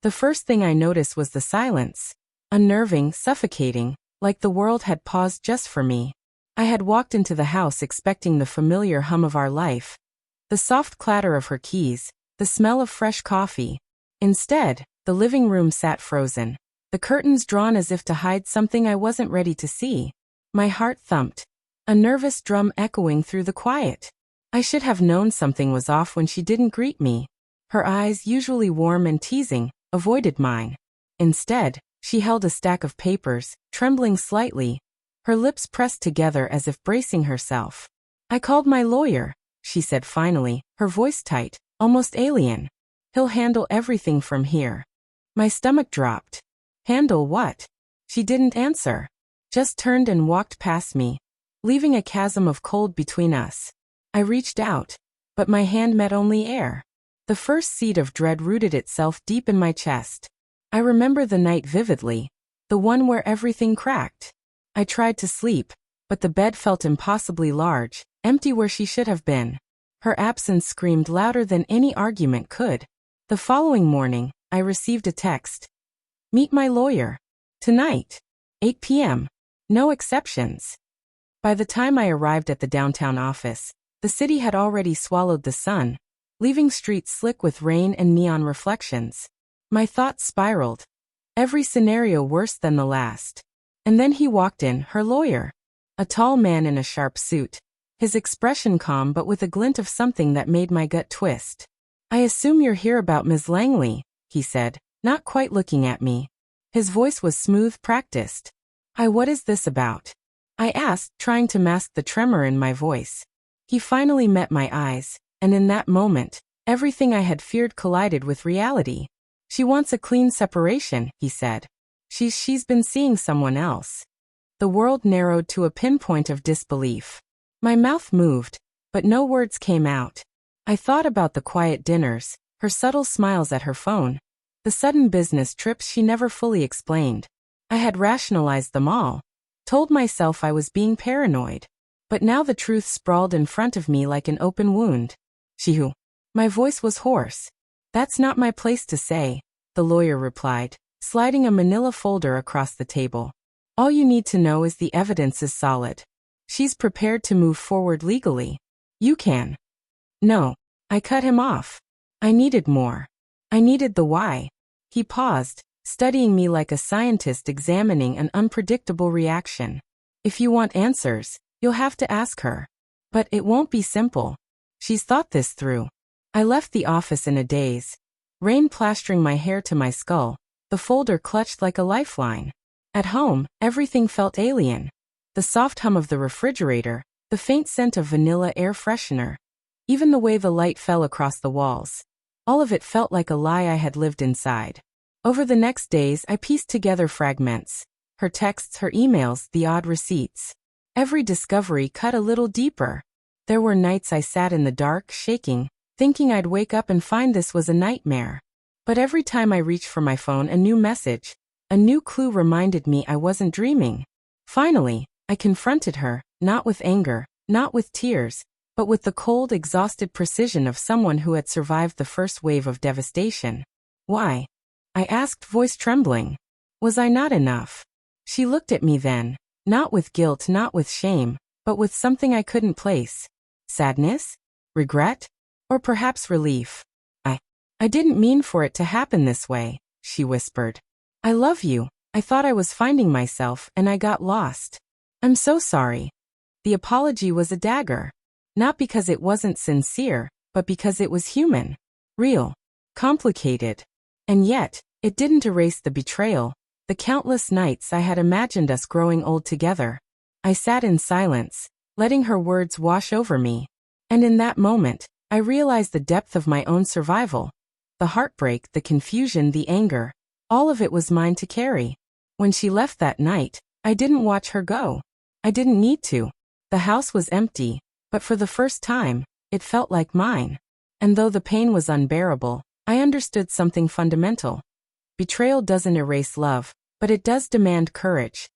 The first thing I noticed was the silence. Unnerving, suffocating, like the world had paused just for me. I had walked into the house expecting the familiar hum of our life, the soft clatter of her keys, the smell of fresh coffee. Instead, the living room sat frozen, the curtains drawn as if to hide something I wasn't ready to see. My heart thumped, a nervous drum echoing through the quiet. I should have known something was off when she didn't greet me. Her eyes, usually warm and teasing, avoided mine. Instead, she held a stack of papers, trembling slightly, her lips pressed together as if bracing herself. "I called my lawyer," she said finally, her voice tight, almost alien. "He'll handle everything from here." My stomach dropped. Handle what? She didn't answer. Just turned and walked past me, leaving a chasm of cold between us. I reached out, but my hand met only air. The first seed of dread rooted itself deep in my chest. I remember the night vividly, the one where everything cracked. I tried to sleep, but the bed felt impossibly large, empty where she should have been. Her absence screamed louder than any argument could. The following morning, I received a text. "Meet my lawyer. Tonight. 8 p.m. No exceptions." By the time I arrived at the downtown office, the city had already swallowed the sun, leaving streets slick with rain and neon reflections. My thoughts spiraled, every scenario worse than the last. And then he walked in, her lawyer. A tall man in a sharp suit, his expression calm but with a glint of something that made my gut twist. "I assume you're here about Ms. Langley," he said, not quite looking at me. His voice was smooth, practiced. What is this about?" I asked, trying to mask the tremor in my voice. He finally met my eyes, and in that moment, everything I had feared collided with reality. "She wants a clean separation," he said. She's been seeing someone else." The world narrowed to a pinpoint of disbelief. My mouth moved, but no words came out. I thought about the quiet dinners, her subtle smiles at her phone, the sudden business trips she never fully explained. I had rationalized them all, told myself I was being paranoid. But now the truth sprawled in front of me like an open wound. "She who?" My voice was hoarse. "That's not my place to say," the lawyer replied, sliding a manila folder across the table. "All you need to know is the evidence is solid. She's prepared to move forward legally. You can." "No." I cut him off. I needed more. I needed the why. He paused, studying me like a scientist examining an unpredictable reaction. "If you want answers, you'll have to ask her. But it won't be simple. She's thought this through." I left the office in a daze, rain plastering my hair to my skull, the folder clutched like a lifeline. At home, everything felt alien. The soft hum of the refrigerator, the faint scent of vanilla air freshener, even the way the light fell across the walls. All of it felt like a lie I had lived inside. Over the next days, I pieced together fragments. Her texts, her emails, the odd receipts. Every discovery cut a little deeper. There were nights I sat in the dark, shaking, thinking I'd wake up and find this was a nightmare. But every time I reached for my phone, a new message, a new clue reminded me I wasn't dreaming. Finally, I confronted her, not with anger, not with tears, but with the cold, exhausted precision of someone who had survived the first wave of devastation. "Why?" I asked, voice trembling. Was I not enough? She looked at me then, not with guilt, not with shame, but with something I couldn't place. Sadness? Regret? Or perhaps relief? I didn't mean for it to happen this way," she whispered. "I love you. I thought I was finding myself, and I got lost. I'm so sorry." The apology was a dagger. Not because it wasn't sincere, but because it was human. Real. Complicated. And yet, it didn't erase the betrayal, the countless nights I had imagined us growing old together. I sat in silence, letting her words wash over me. And in that moment, I realized the depth of my own survival. The heartbreak, the confusion, the anger, all of it was mine to carry. When she left that night, I didn't watch her go. I didn't need to. The house was empty, but for the first time, it felt like mine. And though the pain was unbearable, I understood something fundamental. Betrayal doesn't erase love, but it does demand courage.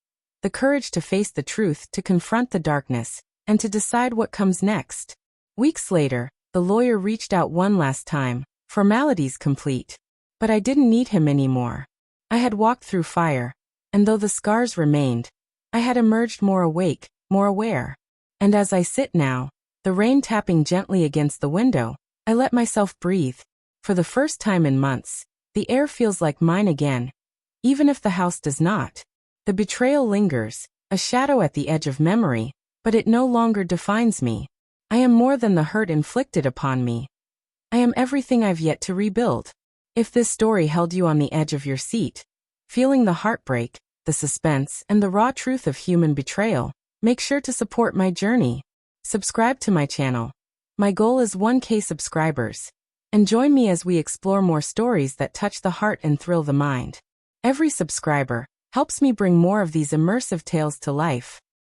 The courage to face the truth, to confront the darkness, and to decide what comes next. Weeks later, the lawyer reached out one last time, formalities complete. But I didn't need him anymore. I had walked through fire, and though the scars remained, I had emerged more awake, more aware. And as I sit now, the rain tapping gently against the window, I let myself breathe. For the first time in months, the air feels like mine again, even if the house does not. The betrayal lingers, a shadow at the edge of memory, but it no longer defines me. I am more than the hurt inflicted upon me. I am everything I've yet to rebuild. If this story held you on the edge of your seat, feeling the heartbreak, the suspense, and the raw truth of human betrayal, make sure to support my journey. Subscribe to my channel. My goal is 1K subscribers. And join me as we explore more stories that touch the heart and thrill the mind. Every subscriber helps me bring more of these immersive tales to life.